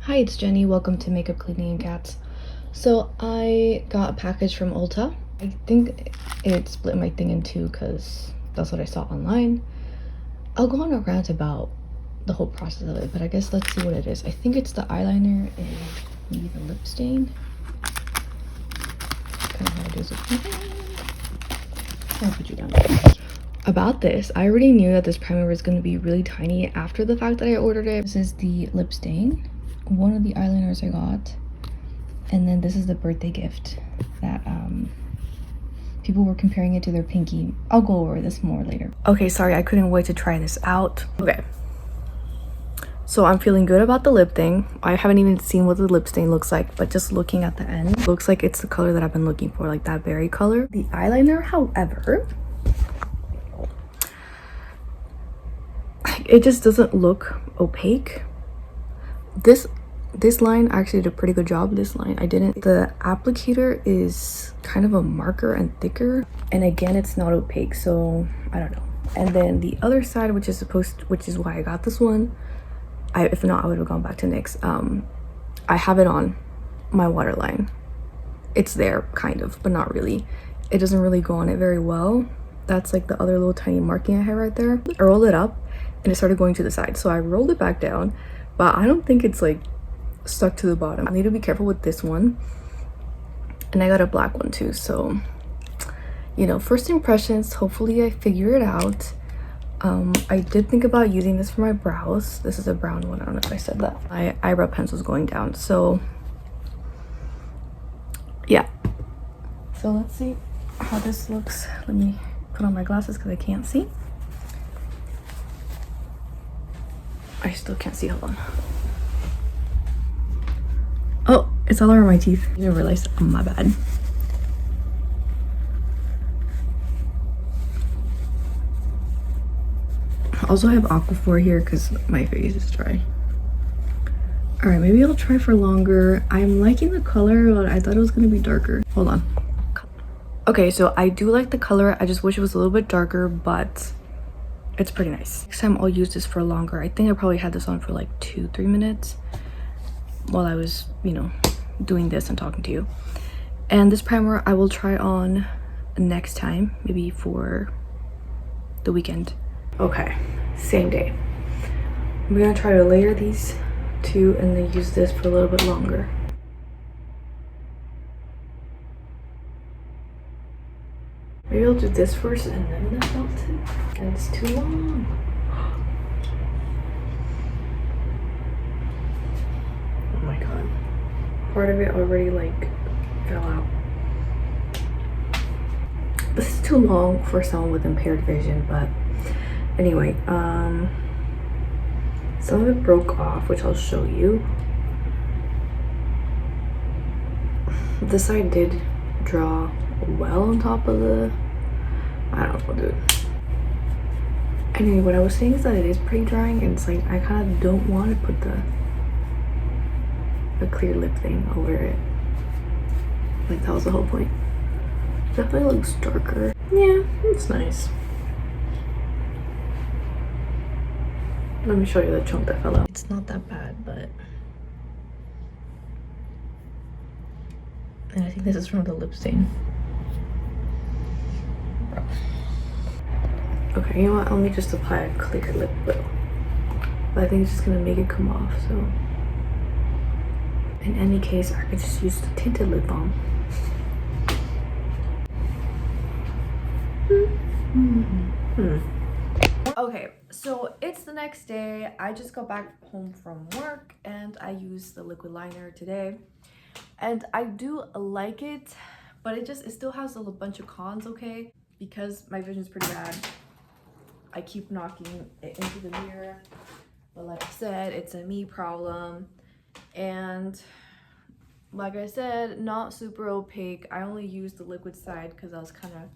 Hi, it's Jenny. Welcome to Makeup Cleaning and Cats. So I got a package from Ulta. I think it split my thing in two because that's what I saw online. I'll go on a rant about the whole process of it, but I guess let's see what it is. I think it's the eyeliner and maybe the lip stain. Kind of how it is with my hand. I'll put you down. About this, I already knew that this primer was going to be really tiny after the fact that I ordered it. This is the lip stain, one of the eyeliners I got, and then this is the birthday gift that people were comparing it to their pinky. I'll go over this more later. Okay, sorry, I couldn't wait to try this out. Okay, so I'm feeling good about the lip thing. I haven't even seen what the lip stain looks like, but just looking at the end, looks like it's the color that I've been looking for, like that berry color. The eyeliner, however, it just doesn't look opaque. This line actually did a pretty good job. This line I didn't. The applicator is kind of a marker and thicker, and again it's not opaque, so I don't know. And then the other side, which is why I got this one, if not I would have gone back to NYX. I have it on my waterline. It's there kind of, but not really. It doesn't really go on it very well. That's like the other little tiny marking I have right there. I rolled it up and it started going to the side, so I rolled it back down, but I don't think it's like stuck to the bottom. I need to be careful with this one, and I got a black one too, so you know, first impressions, hopefully I figure it out. I did think about using this for my brows. This is a brown one. I don't know if I said that. My eyebrow pencil's going down, so yeah. So let's see how this looks. Let me put on my glasses because I can't see. I still can't see. Hold on. Oh, it's all over my teeth. I didn't realize. Oh, my bad. Also, I have Aquaphor here because my face is dry. All right, maybe I'll try for longer. I'm liking the color, but I thought it was gonna be darker. Hold on. Okay, so I do like the color. I just wish it was a little bit darker, but it's pretty nice. Next time I'll use this for longer. I think I probably had this on for like 2-3 minutes while I was, you know, doing this and talking to you. And this primer I will try on next time, maybe for the weekend. Okay, same day. I'm gonna try to layer these two and then use this for a little bit longer. Maybe I'll do this first and then the melted. And it's too long. Oh my god. Part of it already like fell out. This is too long for someone with impaired vision, but anyway, some of it broke off, which I'll show you. This side did draw well on top of the, I don't know, dude. Anyway, what I was saying is that it is pretty drying, and it's like I kind of don't want to put the clear lip thing over it. Like that was the whole point. Definitely looks darker. Yeah, it's nice. Let me show you the chunk that fell out. It's not that bad, but and I think this is from the lip stain. Okay, you know what? Let me just apply a clear lip oil. But I think it's just gonna make it come off, so. In any case, I could just use the tinted lip balm. Okay, so it's the next day. I just got back home from work and I used the liquid liner today. And I do like it, but it still has a bunch of cons, okay? Because my vision is pretty bad. I keep knocking it into the mirror, but like I said, it's a me problem. And like I said, not super opaque. I only used the liquid side because I was kind of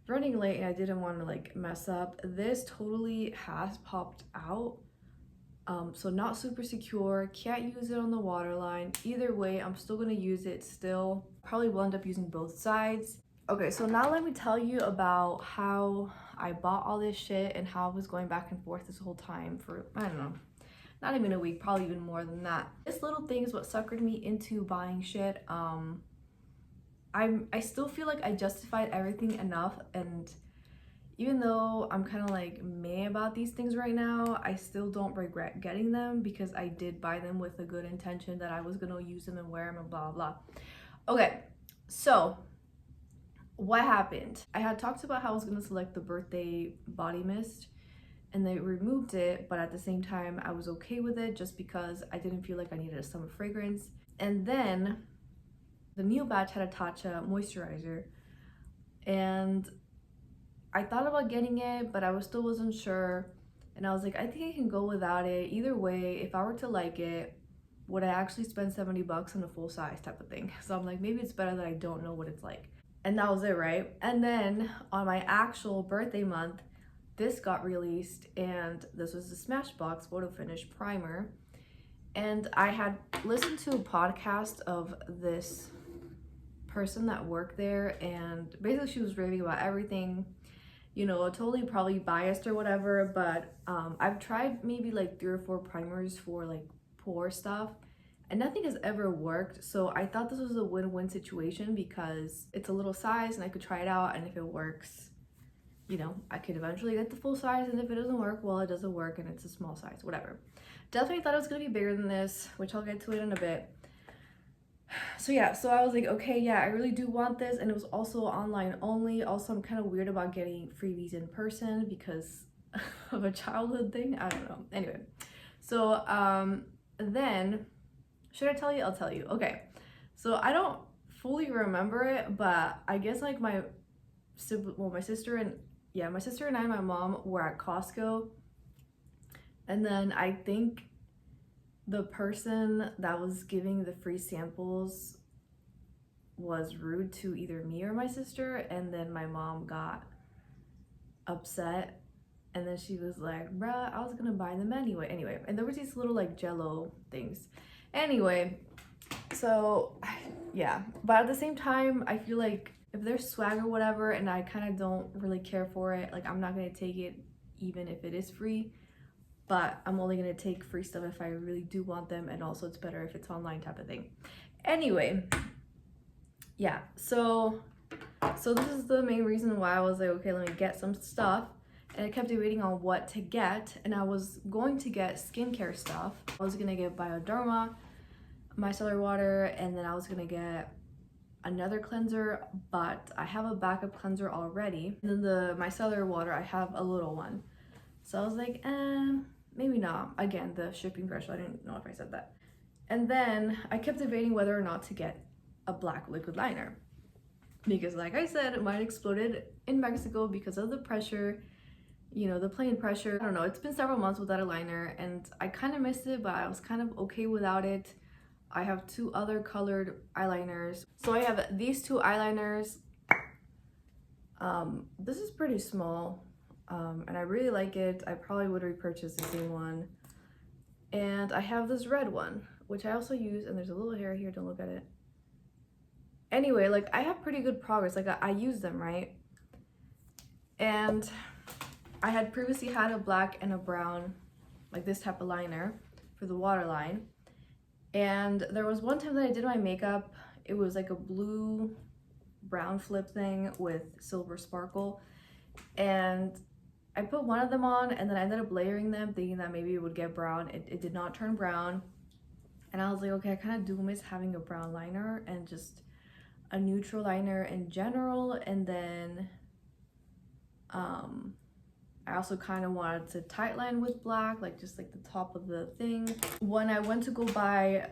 running late and I didn't want to like mess up. This totally has popped out. So not super secure, can't use it on the waterline. Either way, I'm still gonna use it still. Probably will end up using both sides. Okay, so now let me tell you about how I bought all this shit and how I was going back and forth this whole time for, I don't know, not even a week, probably even more than that. This little thing is what suckered me into buying shit. I still feel like I justified everything enough, and even though I'm kind of like meh about these things right now, I still don't regret getting them because I did buy them with a good intention that I was gonna use them and wear them and blah blah. Okay, so what happened? I had talked about how I was gonna select the birthday body mist, and they removed it, but at the same time I was okay with it just because I didn't feel like I needed a summer fragrance. And then the new batch had a Tote moisturizer, and I thought about getting it, but I still wasn't sure, and I was like, I think I can go without it. Either way, if I were to like it, would I actually spend 70 bucks on a full size type of thing? So I'm like, maybe it's better that I don't know what it's like. And that was it, right? And then on my actual birthday month, this got released, and this was the Smashbox Photo Finish Primer. And I had listened to a podcast of this person that worked there, and basically she was raving about everything. You know, totally probably biased or whatever, but I've tried maybe like 3 or 4 primers for like pore stuff, and nothing has ever worked. So I thought this was a win-win situation because it's a little size and I could try it out, and if it works, you know, I could eventually get the full size, and if it doesn't work, well, it doesn't work and it's a small size, whatever. Definitely thought it was gonna be bigger than this, which I'll get to it in a bit. So yeah, so I was like, okay, yeah, I really do want this, and it was also online only. Also, I'm kind of weird about getting freebies in person because of a childhood thing. I don't know. Anyway, so then, should I tell you? I'll tell you. Okay, so I don't fully remember it, but I guess like my sister and I and my mom were at Costco, and then I think the person that was giving the free samples was rude to either me or my sister, and then my mom got upset, and then she was like, bruh, I was gonna buy them anyway, and there was these little like jello things. Anyway, so yeah, but at the same time, I feel like if there's swag or whatever and I kind of don't really care for it, like I'm not gonna take it even if it is free, but I'm only gonna take free stuff if I really do want them, and also it's better if it's online type of thing. Anyway, yeah, so this is the main reason why I was like, okay, let me get some stuff, and I kept debating on what to get, and I was going to get skincare stuff. I was gonna get Bioderma, micellar water, and then I was gonna get another cleanser, but I have a backup cleanser already, and then the micellar water, I have a little one. So I was like, maybe not. Again, the shipping pressure, I didn't know if I said that. And then I kept debating whether or not to get a black liquid liner, because like I said, mine exploded in Mexico because of the pressure, you know, the plane pressure. I don't know, it's been several months without a liner, and I kind of missed it, but I was kind of okay without it. I have 2 other colored eyeliners. So I have these 2 eyeliners. This is pretty small. And I really like it. I probably would repurchase the same one. And I have this red one, which I also use, and there's a little hair here, don't look at it. Anyway, like I have pretty good progress, like I use them, right? And I had previously had a black and a brown, like this type of liner for the waterline. And there was one time that I did my makeup, it was like a blue brown flip thing with silver sparkle, and I put one of them on, and then I ended up layering them thinking that maybe it would get brown. It did not turn brown, and I was like, okay, I kind of do miss having a brown liner and just a neutral liner in general. And then I also kind of wanted to tightline with black, like just like the top of the thing. When I went to go buy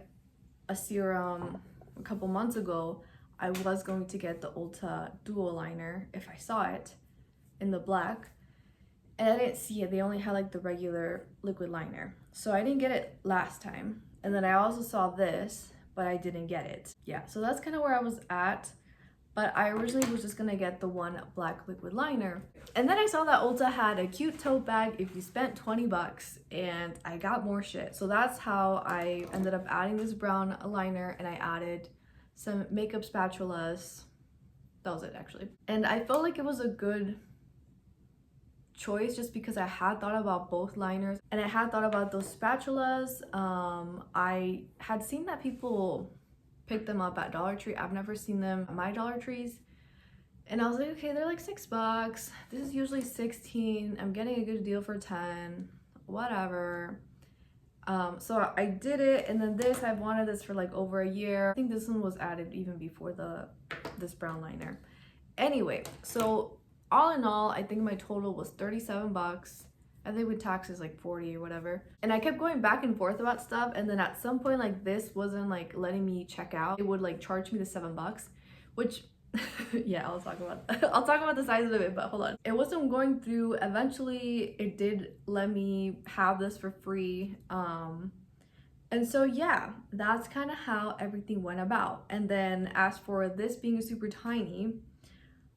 a serum a couple months ago, I was going to get the Ulta duo liner if I saw it in the black, and I didn't see it. They only had like the regular liquid liner, so I didn't get it last time. And then I also saw this, but I didn't get it. Yeah, so that's kind of where I was at, but I originally was just gonna get the one black liquid liner. And then I saw that Ulta had a cute tote bag if you spent 20 bucks, and I got more shit. So that's how I ended up adding this brown liner, and I added some makeup spatulas. That was it actually. And I felt like it was a good choice just because I had thought about both liners and I had thought about those spatulas. I had seen that people pick them up at Dollar Tree. I've never seen them at my Dollar Trees. And I was like, okay, they're like $6. This is usually 16. I'm getting a good deal for 10, whatever. So I did it, and then this, I've wanted this for like over a year. I think this one was added even before this brown liner. Anyway, so all in all, I think my total was 37 bucks. I think with taxes like 40 or whatever. And I kept going back and forth about stuff, and then at some point like this wasn't like letting me check out. It would like charge me the 7 bucks, which yeah, I'll talk about the size of it, but hold on. It wasn't going through. Eventually it did let me have this for free. And so yeah, that's kind of how everything went about. And then as for this being super tiny,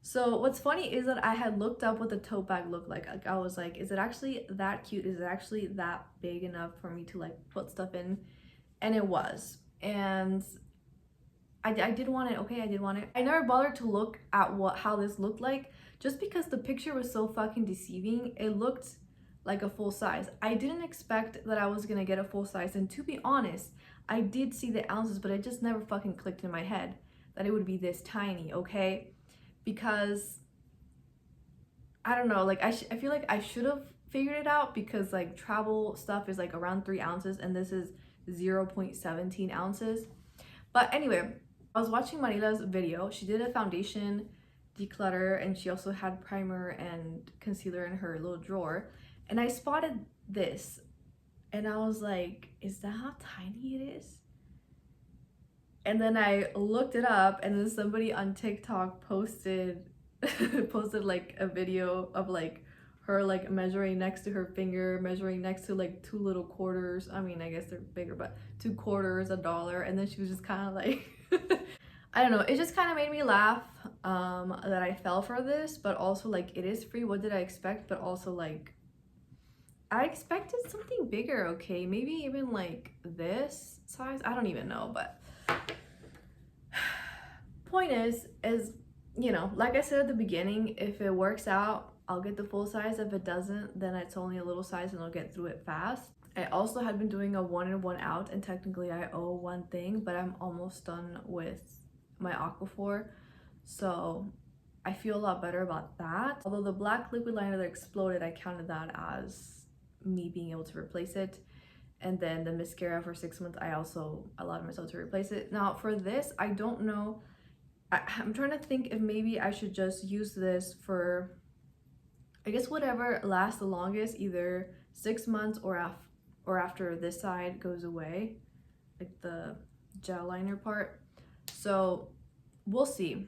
so what's funny is that I had looked up what the tote bag looked like. I was like, is it actually that cute? Is it actually that big enough for me to like put stuff in? And it was. And I did want it. Okay, I did want it. I never bothered to look at how this looked like just because the picture was so fucking deceiving. It looked like a full size. I didn't expect that I was gonna get a full size, and to be honest, I did see the ounces, but it just never fucking clicked in my head that it would be this tiny, okay? Because I don't know, like I feel like I should have figured it out, because like travel stuff is like around 3 ounces and this is 0.17 ounces. But anyway, I was watching Marila's video. She did a foundation declutter, and she also had primer and concealer in her little drawer. And I spotted this, and I was like, is that how tiny it is? And then I looked it up, and then somebody on TikTok posted like a video of like her like measuring next to her finger, measuring next to like 2 little quarters. I mean, I guess they're bigger, but 2 quarters, $1. And then she was just kind of like I don't know, it just kind of made me laugh that I fell for this, but also like it is free. What did I expect? But also like I expected something bigger, okay? Maybe even like this size. I don't even know, but point is you know, like I said at the beginning, if it works out, I'll get the full size. If it doesn't, then it's only a little size and I'll get through it fast. I also had been doing a 1 in 1 out, and technically I owe one thing, but I'm almost done with my Aquaphor, so I feel a lot better about that. Although the black liquid liner that exploded, I counted that as me being able to replace it. And then the mascara for 6 months, I also allowed myself to replace it. Now for this, I don't know, I'm trying to think if maybe I should just use this for, I guess, whatever lasts the longest, either 6 months or after this side goes away, like the gel liner part. So we'll see.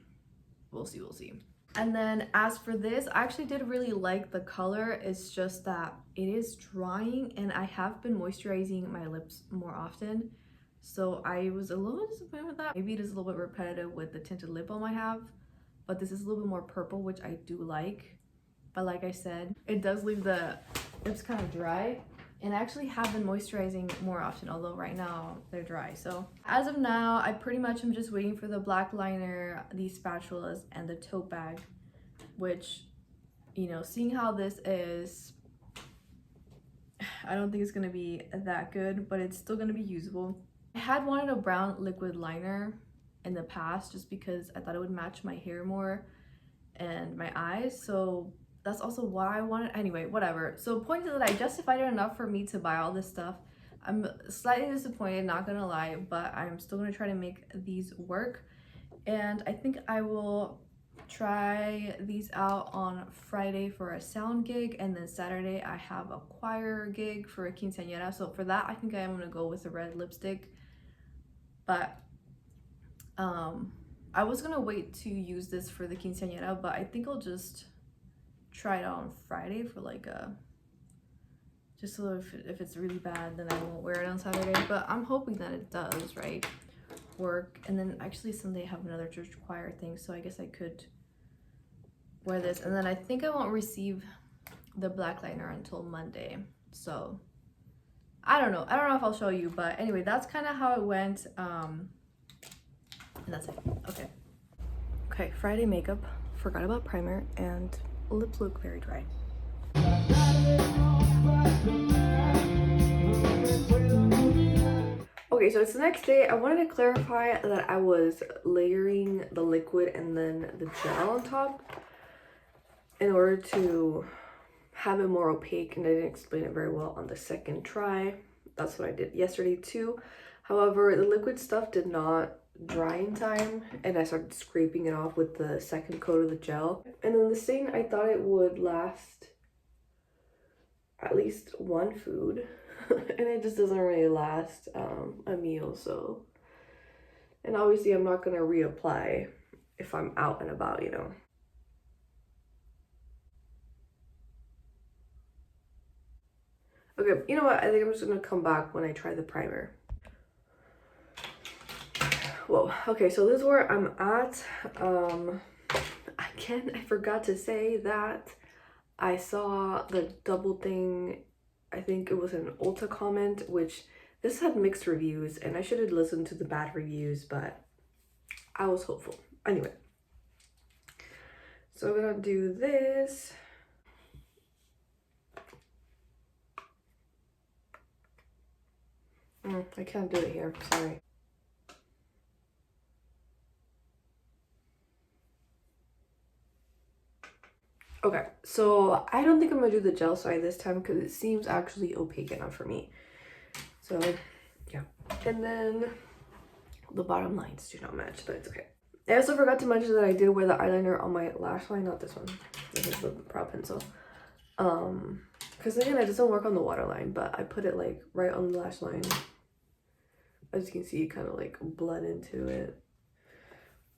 And then as for this, I actually did really like the color. It's just that it is drying, and I have been moisturizing my lips more often. So I was a little disappointed with that. Maybe it is a little bit repetitive with the tinted lip balm I have, but this is a little bit more purple, which I do like. But like I said, it does leave the lips kind of dry. And I actually have been moisturizing more often, although right now they're dry. So as of now, I pretty much am just waiting for the black liner, these spatulas, and the tote bag, which, you know, seeing how this is, I don't think it's gonna be that good, but it's still gonna be usable. I had wanted a brown liquid liner in the past just because I thought it would match my hair more and my eyes, so that's also why I wanted. Anyway, whatever. So point is that I justified it enough for me to buy all this stuff. I'm slightly disappointed, not gonna lie, but I'm still gonna try to make these work. And I think I will try these out on Friday for a sound gig, and then Saturday I have a choir gig for a quinceañera. So for that, I think I am gonna go with the red lipstick. But I was gonna wait to use this for the quinceañera, but I think I'll just try it out on Friday for like just so if it's really bad, then I won't wear it on Saturday. But I'm hoping that it does, right, work. And then actually Sunday I have another church choir thing, so I guess I could wear this. And then I think I won't receive the black liner until Monday, so I don't know if I'll show you. But anyway, that's kind of how it went. And that's it. Okay, Friday makeup. Forgot about primer, and lips look very dry. Okay, so it's the next day. I wanted to clarify that I was layering the liquid and then the gel on top in order to have it more opaque, and I didn't explain it very well on the second try. That's what I did yesterday too. However, the liquid stuff did not dry in time, and I started scraping it off with the second coat of the gel. And then the stain, I thought it would last at least one food. And it just doesn't really last a meal. So, and obviously I'm not gonna reapply if I'm out and about, you know. Okay, you know what, I think I'm just gonna come back when I try the primer. Whoa, okay, so this is where I'm at. Again, I forgot to say that I saw the double thing. I think it was an Ulta comment, which this had mixed reviews, and I should have listened to the bad reviews, but I was hopeful. Anyway, so I'm gonna do this. I can't do it here, sorry. Okay, so I don't think I'm gonna do the gel side this time because it seems actually opaque enough for me. So yeah, and then the bottom lines do not match, but it's okay. I also forgot to mention that I did wear the eyeliner on my lash line, not this one. This is the brow pencil. Because again, it doesn't work on the waterline, but I put it like right on the lash line. As you can see, it kind of like bled into it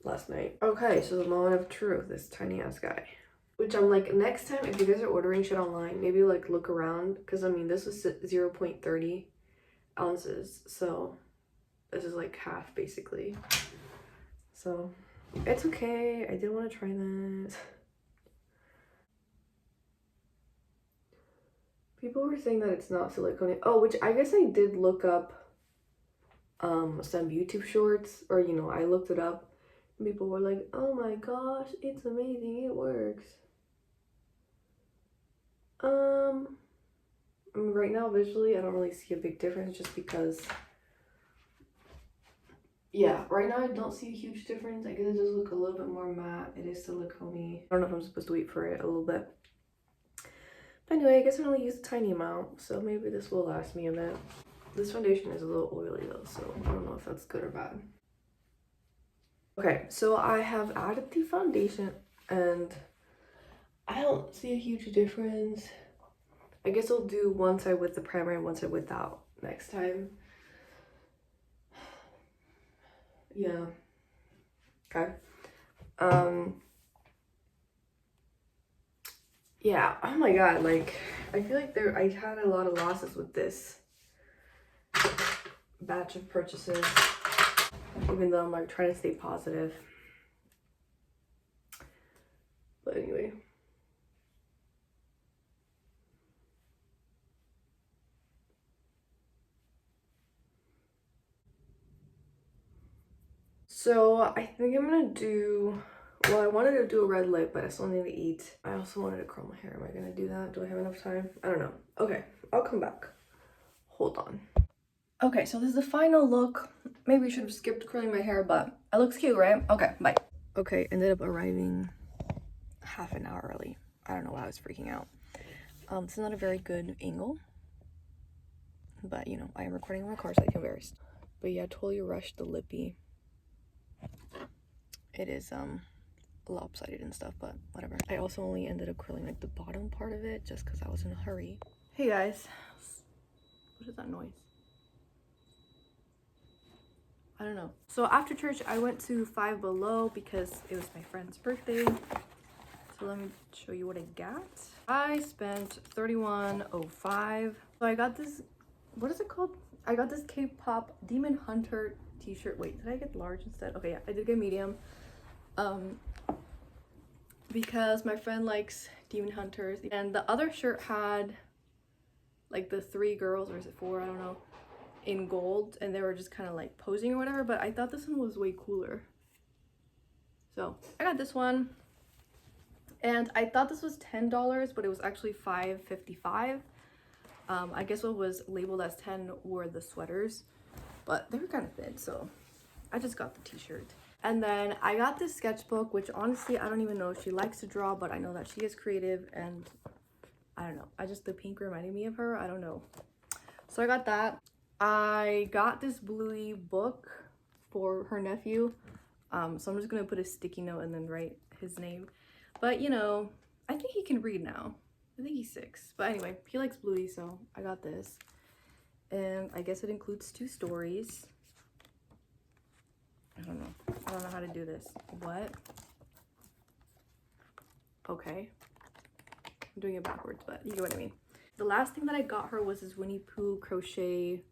last night. Okay, so the moment of truth, this tiny ass guy. Which I'm like, next time if you guys are ordering shit online, maybe like look around, because I mean this was 0.30 ounces, so this is like half basically. So it's okay, I did want to try this. People were saying that it's not silicone. Oh, which I guess I did look up some YouTube shorts, or you know, I looked it up and people were like, oh my gosh, it's amazing, it works. I mean, right now visually I don't really see a big difference, just because yeah, right now I don't see a huge difference. I guess it does look a little bit more matte. It is silicone-y. I don't know if I'm supposed to wait for it a little bit. But anyway, I guess I only use a tiny amount, so maybe this will last me a bit. This foundation is a little oily though, so I don't know if that's good or bad. Okay, so I have added the foundation and I don't see a huge difference. I guess I'll do one side with the primer and one side without next time. Yeah. Okay. Yeah, oh my god, like I feel like I had a lot of losses with this batch of purchases, even though I'm like trying to stay positive. But anyway. So I think I'm gonna do, well, I wanted to do a red lip, but I still need to eat. I also wanted to curl my hair. Am I gonna do that? Do I have enough time? I don't know. Okay, I'll come back. Hold on. Okay, so this is the final look. Maybe I should have skipped curling my hair, but it looks cute, right? Okay, bye. Okay, ended up arriving half an hour early. I don't know why I was freaking out. This is not a very good angle, but you know, I am recording in my car, so I can embarrassed. But yeah, I totally rushed the lippy. It is lopsided and stuff, but whatever. I also only ended up curling like the bottom part of it just because I was in a hurry. Hey guys, what is that noise? I don't know. So after church I went to Five Below because it was my friend's birthday. So let me show you what I got. I spent $31.05. So I got this, what is it called? I got this K-pop Demon Hunter t-shirt. Wait, did I get large instead? Okay, yeah, I did get medium. Because my friend likes Demon Hunters, and the other shirt had like the 3 girls, or is it 4, I don't know, in gold, and they were just kind of like posing or whatever, but I thought this one was way cooler, so I got this one. And I thought this was $10, but it was actually $5.55. I guess what was labeled as 10 were the sweaters, but they were kind of thin, so I just got the t-shirt. And then I got this sketchbook, which honestly I don't even know if she likes to draw, but I know that she is creative, and I don't know, the pink reminded me of her. I don't know, so I got that. I got this bluey book for her nephew, so I'm just gonna put a sticky note and then write his name. But you know, I think he can read now. I think he's 6, but anyway, he likes bluey, so I got this. And I guess it includes 2 stories. I don't know how to do this. What? Okay, I'm doing it backwards, but you get what I mean. The last thing that I got her was this Winnie Pooh crochet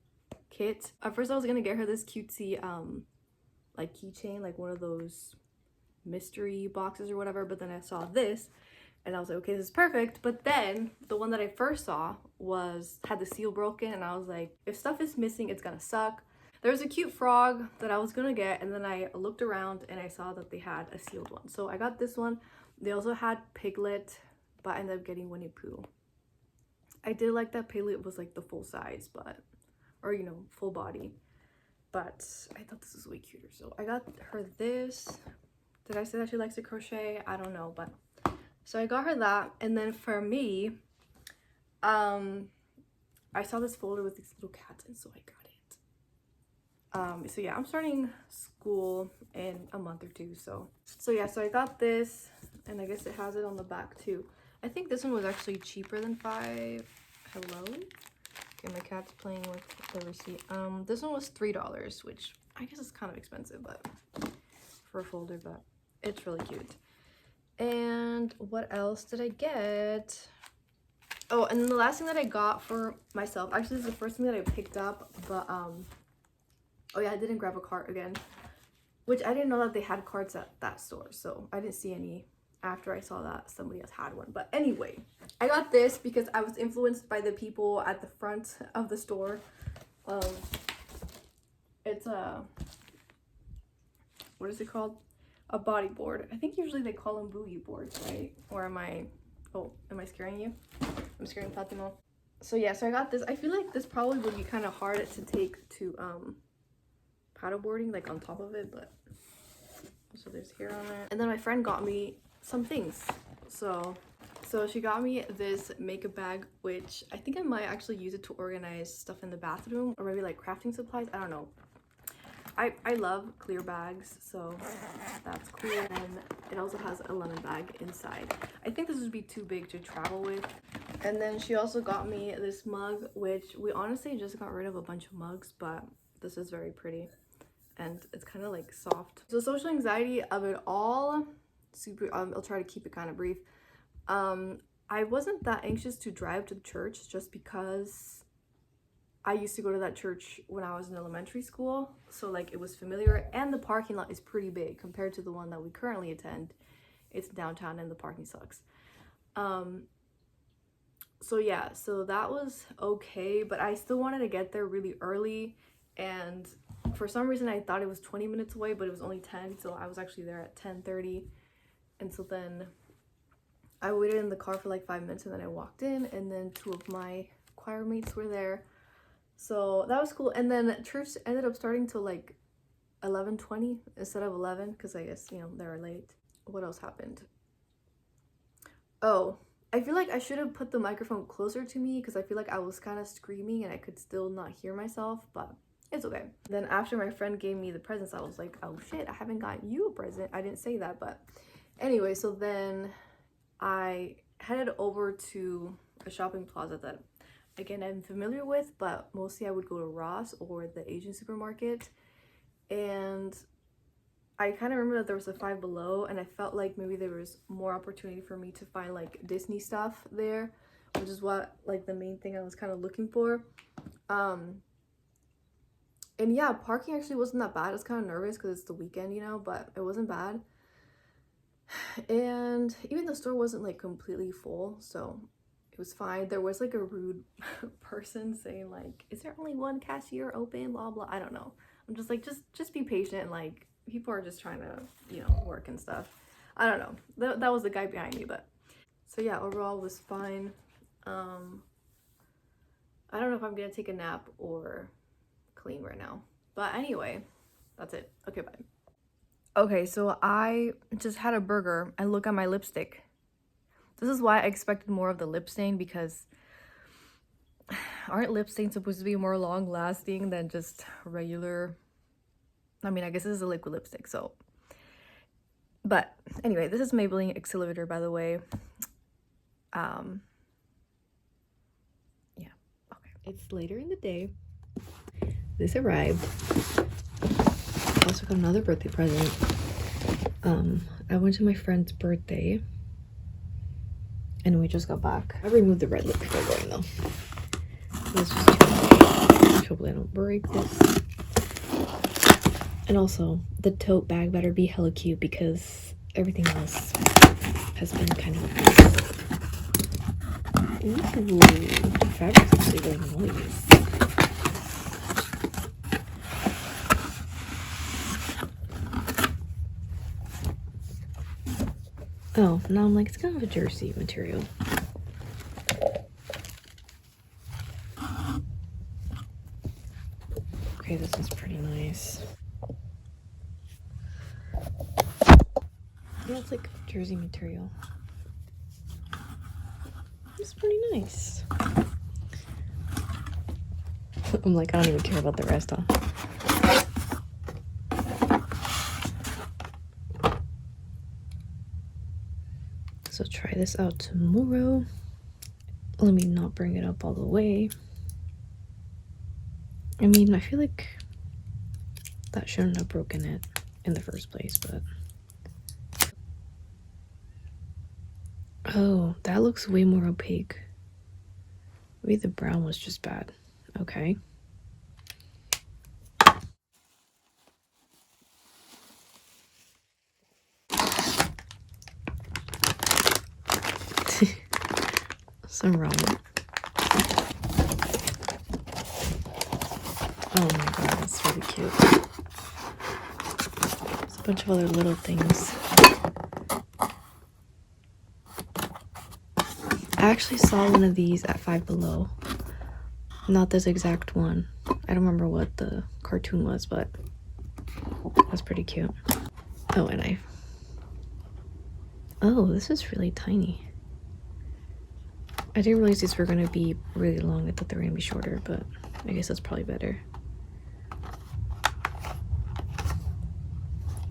kit. At first I was gonna get her this cutesy like keychain, like one of those mystery boxes or whatever, but then I saw this and I was like, okay, this is perfect. But then the one that I first saw had the seal broken, and I was like, if stuff is missing, it's gonna suck. There was a cute frog that I was gonna get, and then I looked around and I saw that they had a sealed one, so I got this one. They also had Piglet, but I ended up getting Winnie Pooh. I did like that Piglet was like the full size, but, or you know, full body, but I thought this was way cuter, so I got her this. Did I say that she likes to crochet? I don't know, but so I got her that. And then for me, I saw this folder with these little cats, and so I got it. So yeah, I'm starting school in a month or 2, so yeah, so I got this, and I guess it has it on the back too. I think this one was actually cheaper than 5. Hello? Okay, my cat's playing with the receipt. This one was $3, which I guess is kind of expensive, but for a folder, but it's really cute. And what else did I get? Oh, and then the last thing that I got for myself, actually this is the first thing that I picked up, but oh yeah, I didn't grab a cart again, which I didn't know that they had carts at that store, so I didn't see any after I saw that somebody else had one. But anyway, I got this because I was influenced by the people at the front of the store. It's a, what is it called? A bodyboard. I think usually they call them boogie boards, right? Or am I scaring you? I'm scaring Fatima. So yeah, so I got this. I feel like this probably would be kind of hard to take to paddleboarding, like on top of it, but so there's hair on it. And then my friend got me some things. So she got me this makeup bag, which I think I might actually use it to organize stuff in the bathroom, or maybe like crafting supplies. I don't know. I love clear bags, so that's cool. And it also has a lemon bag inside. I think this would be too big to travel with. And then she also got me this mug, which we honestly just got rid of a bunch of mugs, but this is very pretty and it's kind of like soft. So social anxiety of it all, super, I'll try to keep it kind of brief. I wasn't that anxious to drive to the church just because I used to go to that church when I was in elementary school, so like it was familiar, and the parking lot is pretty big compared to the one that we currently attend. It's downtown and the parking sucks. So yeah, so that was okay, but I still wanted to get there really early, and for some reason I thought it was 20 minutes away, but it was only 10, so I was actually there at 10:30. And so then I waited in the car for like 5 minutes, and then I walked in, and then 2 of my choir mates were there. So that was cool. And then church ended up starting till like 11:20 instead of 11, because I guess, you know, they were late. What else happened? Oh, I feel like I should have put the microphone closer to me, because I feel like I was kind of screaming and I could still not hear myself, but it's okay. Then after my friend gave me the presents, I was like, oh shit, I haven't gotten you a present. I didn't say that, but anyway, so then I headed over to a shopping plaza that, again, I'm familiar with, but mostly I would go to Ross or the Asian supermarket. And I kind of remember that there was a Five Below, and I felt like maybe there was more opportunity for me to find like Disney stuff there, which is what, like, the main thing I was kind of looking for. And yeah, parking actually wasn't that bad. I was kind of nervous because it's the weekend, you know, but it wasn't bad. And even the store wasn't like completely full, so it was fine. There was like a rude person saying like, is there only one cashier open, blah blah. I don't know. I'm just like, just be patient, and like, people are just trying to, you know, work and stuff. I don't know. That was the guy behind me, but so yeah, overall was fine. I don't know if I'm gonna take a nap or clean right now, but anyway, that's it. Okay, bye. Okay, so I just had a burger and look at my lipstick. This is why I expected more of the lip stain, because aren't lip stains supposed to be more long lasting than just regular? I mean, I guess this is a liquid lipstick, so. But anyway, this is Maybelline Accelerator, by the way. Yeah, okay. It's later in the day. This arrived. I also got another birthday present. I went to my friend's birthday and we just got back. I removed the red lip before going though. This is too much. Hopefully I don't break this. And also, the tote bag better be hella cute because everything else has been kind of ooh, the fabric's actually really nice. Oh, now I'm like, it's kind of a jersey material. Okay, this is pretty nice. Yeah, it's like jersey material. It's pretty nice. I'm like, I don't even care about the rest, huh? So try this out tomorrow. Let me not bring it up all the way. I mean, I feel like that shouldn't have broken it in the first place, but... Oh, that looks way more opaque. Maybe the brown was just bad. Okay. Some ramen. Oh my god, that's really cute. There's a bunch of other little things. I actually saw one of these at Five Below. Not this exact one. I don't remember what the cartoon was, but that's pretty cute. Oh, and oh, this is really tiny. I didn't realize these were gonna be really long. I thought they were gonna be shorter, but I guess that's probably better. I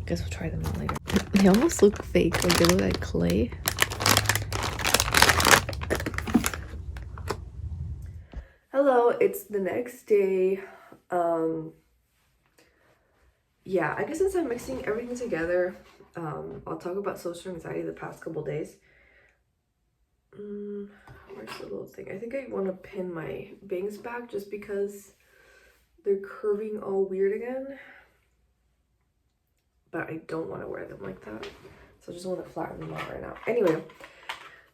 guess we'll try them out later. They almost look fake, like they look like clay. Hello, it's the next day. Yeah, I guess since I'm mixing everything together, I'll talk about social anxiety the past couple days. Where's the little thing? I think I want to pin my bangs back just because they're curving all weird again. But I don't want to wear them like that. So I just want to flatten them out right now. Anyway,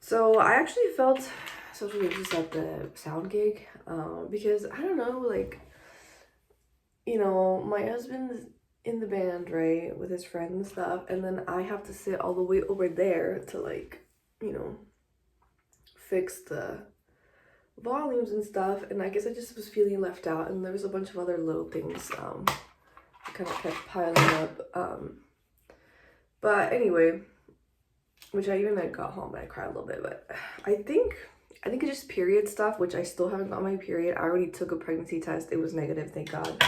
so I actually felt social anxious at the sound gig because I don't know, like, you know, my husband's in the band, right, with his friends and stuff, and then I have to sit all the way over there to, like, you know, fix the volumes and stuff, and I guess I just was feeling left out, and there was a bunch of other little things that kind of kept piling up, but anyway, which I even like got home and I cried a little bit, but I think it's just period stuff, which I still haven't got my period. I already took a pregnancy test. It was negative, thank God.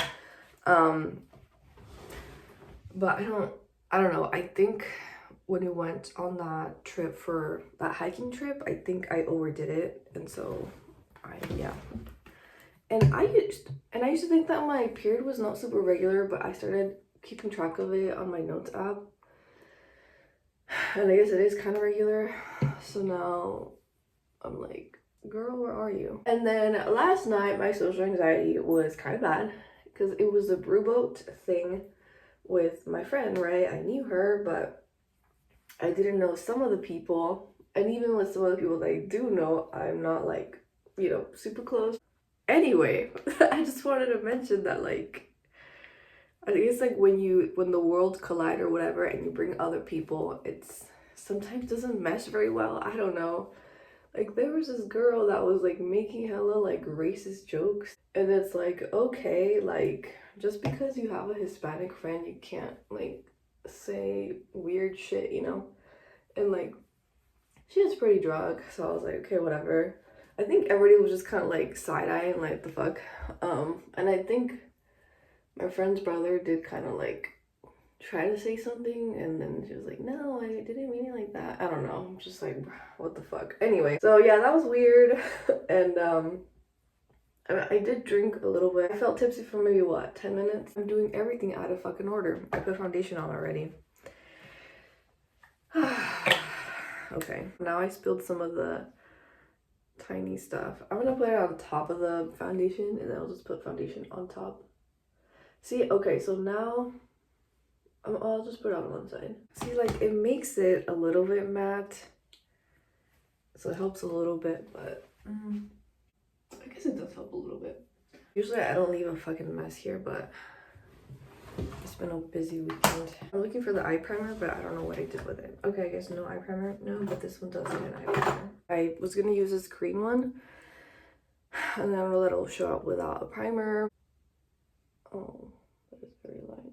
But I don't know. I think when we went on that trip for that hiking trip, I think I overdid it. And so yeah. And I used to think that my period was not super regular, but I started keeping track of it on my notes app. And I guess it is kind of regular. So now I'm like, girl, where are you? And then last night, my social anxiety was kind of bad because it was a brew boat thing with my friend, right? I knew her, but I didn't know some of the people. And even with some of the people that I do know, I'm not like, you know, super close. Anyway, I just wanted to mention that, like, I think it's like when the worlds collide or whatever and you bring other people, it's sometimes doesn't mesh very well. I don't know. Like there was this girl that was like making hella like racist jokes, and it's like, okay, like just because you have a Hispanic friend, you can't like say weird shit, you know? And like she was pretty drunk, so I was like, okay, whatever. I think everybody was just kind of like side-eyeing, like the fuck. And I think my friend's brother did kind of like try to say something, and then she was like, no, I didn't mean it like that. I don't know. I'm just like, what the fuck. Anyway, so yeah, that was weird. And I did drink a little bit. I felt tipsy for maybe what, 10 minutes? I'm doing everything out of fucking order. I put foundation on already. Okay, now I spilled some of the tiny stuff. I'm gonna put it on top of the foundation, and then I'll just put foundation on top. See, okay, so now I'll just put it on one side. See, like it makes it a little bit matte, so it helps a little bit, but I guess it does help a little bit. Usually I don't leave a fucking mess here, but it's been a busy weekend. I'm looking for the eye primer, but I don't know what I did with it. Okay, I guess no eye primer. No, but this one does need an eye primer. I was gonna use this green one, and then I'm gonna let it show up without a primer. Oh, that is very light.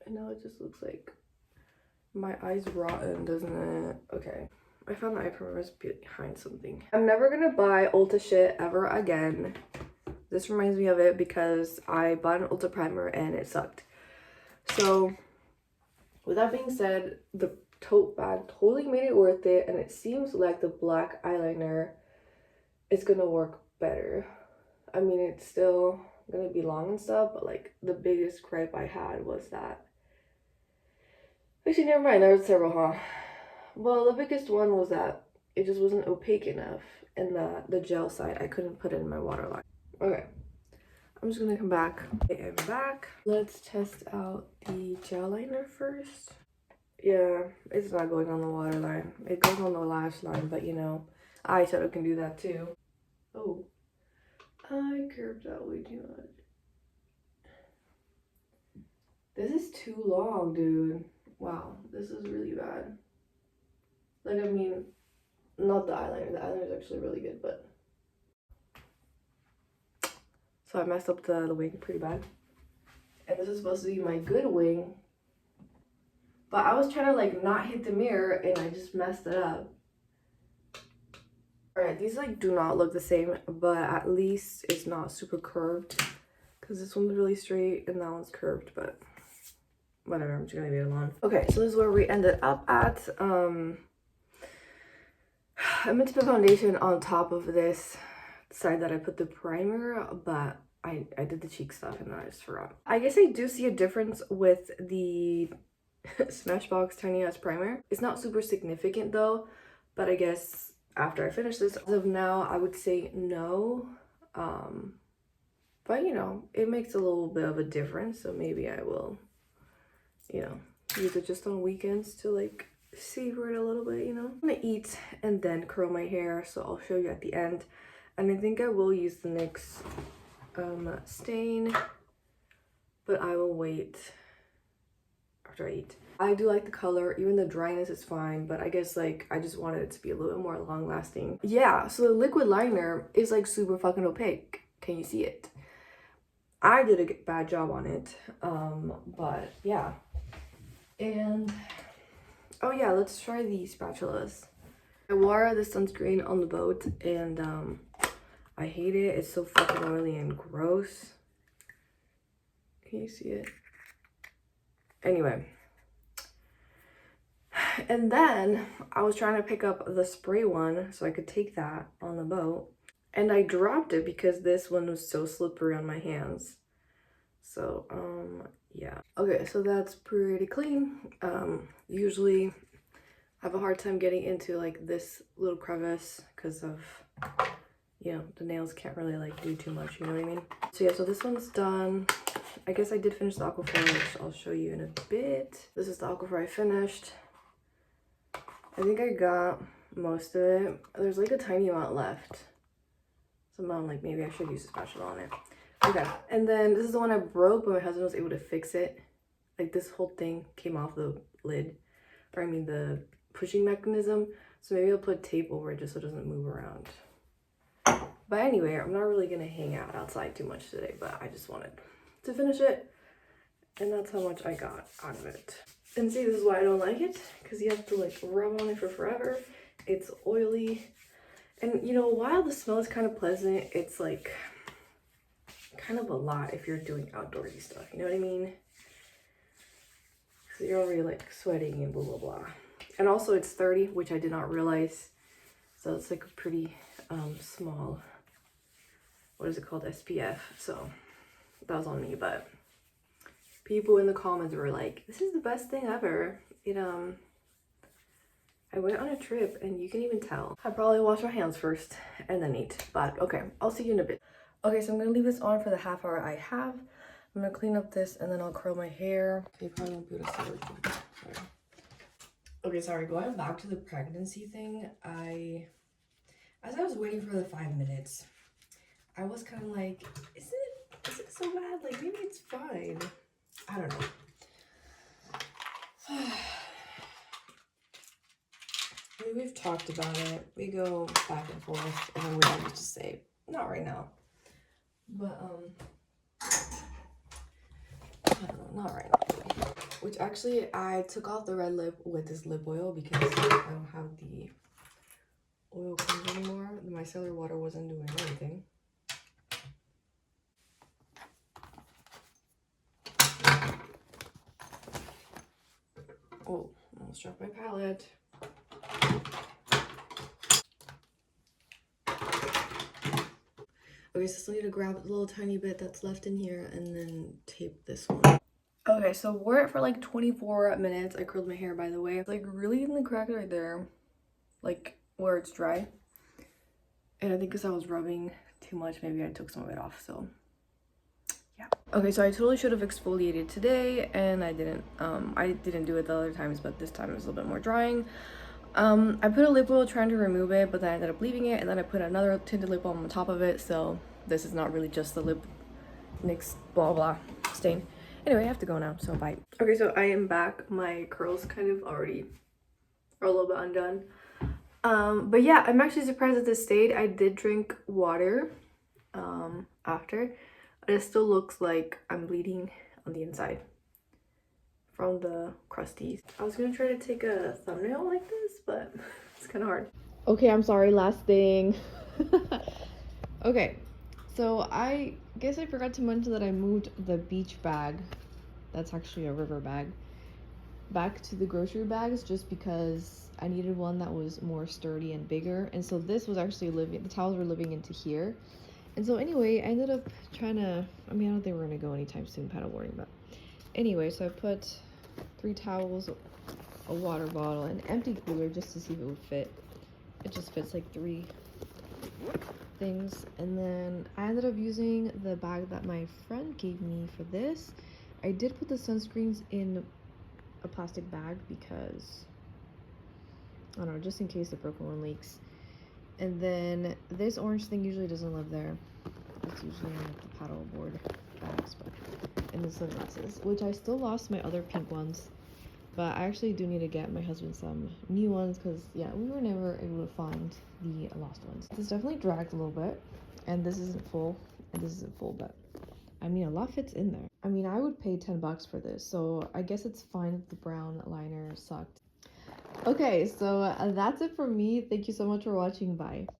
And now it just looks like my eye's rotten, doesn't it? Okay. I found the eye primer was behind something. I'm never gonna buy Ulta shit ever again. This reminds me of it because I bought an Ulta primer and it sucked. So, with that being said, the tote bag totally made it worth it, and it seems like the black eyeliner is gonna work better. I mean, it's still gonna be long and stuff, but like the biggest gripe I had was that. Actually, never mind, there was several, huh? Well, the biggest one was that it just wasn't opaque enough, and the gel side, I couldn't put it in my waterline. Okay, I'm just gonna come back. Okay, I'm back. Let's test out the gel liner first. Yeah, it's not going on the waterline. It goes on the lash line, but you know, eyeshadow can do that too. Oh, I curved out way too much. This is too long, dude. Wow, this is really bad. Like, I mean, not the eyeliner. The eyeliner is actually really good, but. So I messed up the wing pretty bad. And this is supposed to be my good wing. But I was trying to like not hit the mirror and I just messed it up. Alright, these like do not look the same, but at least it's not super curved. Because this one's really straight and that one's curved, but whatever, I'm just gonna leave it alone. Okay, so this is where we ended up at. I meant to put foundation on top of this side that I put the primer, but I did the cheek stuff and then I just forgot. I guess I do see a difference with the Smashbox Tiny Ass Primer. It's not super significant though, but I guess after I finish this, as of now, I would say no. But you know, it makes a little bit of a difference, so maybe I will, you know, use it just on weekends to like savor it a little bit, you know. I'm gonna eat and then curl my hair, so I'll show you at the end. And I think I will use the NYX stain, but I will wait after I eat. I do like the color, even the dryness is fine, but I guess like I just wanted it to be a little bit more long lasting. Yeah, so the liquid liner is like super fucking opaque. Can you see it? I did a bad job on it, but yeah. And oh yeah, let's try the spatulas. I wore the sunscreen on the boat and I hate it. It's so fucking oily and gross. Can you see it? Anyway. And then I was trying to pick up the spray one so I could take that on the boat. And I dropped it because this one was so slippery on my hands. So, yeah. Okay, so that's pretty clean. Usually I have a hard time getting into like this little crevice because of, you know, the nails can't really like do too much, you know what I mean? So yeah, so this one's done. I guess I did finish the aquaphor, which I'll show you in a bit. This is the aquaphor I finished. I think I got most of it. There's like a tiny amount left. So So I'm like, maybe I should use a spatula on it. Okay, and then this is the one I broke, but my husband was able to fix it. Like this whole thing came off the lid, or I mean the pushing mechanism. So maybe I'll put tape over it just so it doesn't move around. But anyway, I'm not really gonna hang out outside too much today, but I just wanted to finish it. And that's how much I got out of it. And see, this is why I don't like it, because you have to like rub on it for forever. It's oily. And you know, while the smell is kind of pleasant, it's like kind of a lot if you're doing outdoorsy stuff, you know what I mean? So you're already like sweating and blah blah blah. And also it's 30, which I did not realize. So it's like a pretty small, what is it called, SPF. So that was on me, but people in the comments were like, this is the best thing ever. I went on a trip and you can even tell. I probably wash my hands first and then eat, but okay, I'll see you in a bit. Okay, so I'm gonna leave this on for the half hour I have. I'm gonna clean up this and then I'll curl my hair. You probably won't be able to see it. Sorry. Okay, sorry, going back to the pregnancy thing, as I was waiting for the 5 minutes, I was kind of like, is it so bad? Like, maybe it's fine. I don't know. I mean, we've talked about it. We go back and forth, and then we always just say, not right now. But, I don't know, not right now. Which actually, I took off the red lip with this lip oil because I don't have the oil creams anymore. My micellar water wasn't doing anything. Oh, I almost dropped my palette. Okay, so I still need to grab the little tiny bit that's left in here and then tape this one. Okay, so we're at for like 24 minutes. I curled my hair, by the way. It's like really in the crack right there, like where it's dry. And I think because I was rubbing too much, maybe I took some of it off, so yeah. Okay, so I totally should have exfoliated today and I didn't. I didn't do it the other times, but this time it was a little bit more drying. I put a lip oil trying to remove it, but then I ended up leaving it, and then I put another tinted lip balm on top of it, so this is not really just the lip NYX blah blah stain. Anyway, I have to go now, so bye. Okay, so I am back. My curls kind of already are a little bit undone. But yeah, I'm actually surprised that this stayed. I did drink water after, but it still looks like I'm bleeding on the inside from the crusties. I was gonna try to take a thumbnail like this, but it's kind of hard. Okay, I'm sorry, last thing. Okay, so I guess I forgot to mention that I moved the beach bag, that's actually a river bag, back to the grocery bags just because I needed one that was more sturdy and bigger. And so this was actually the towels were living into here. And so anyway, I ended up trying to, I mean, I don't think we're gonna go anytime soon, paddle boarding, but anyway, so I put 3 towels, a water bottle, an empty cooler just to see if it would fit. It just fits like 3 things. And then I ended up using the bag that my friend gave me for this. I did put the sunscreens in a plastic bag because, I don't know, just in case the broken one leaks. And then this orange thing usually doesn't live there. It's usually in like the paddle board bags, but and the sunglasses, which I still lost my other pink ones, but I actually do need to get my husband some new ones because yeah, we were never able to find the lost ones. This definitely dragged a little bit, and this isn't full, and this isn't full, but I mean, a lot fits in there. I mean, I would pay 10 bucks for this, so I guess it's fine if the brown liner sucked. Okay, so that's it for me. Thank you so much for watching. Bye.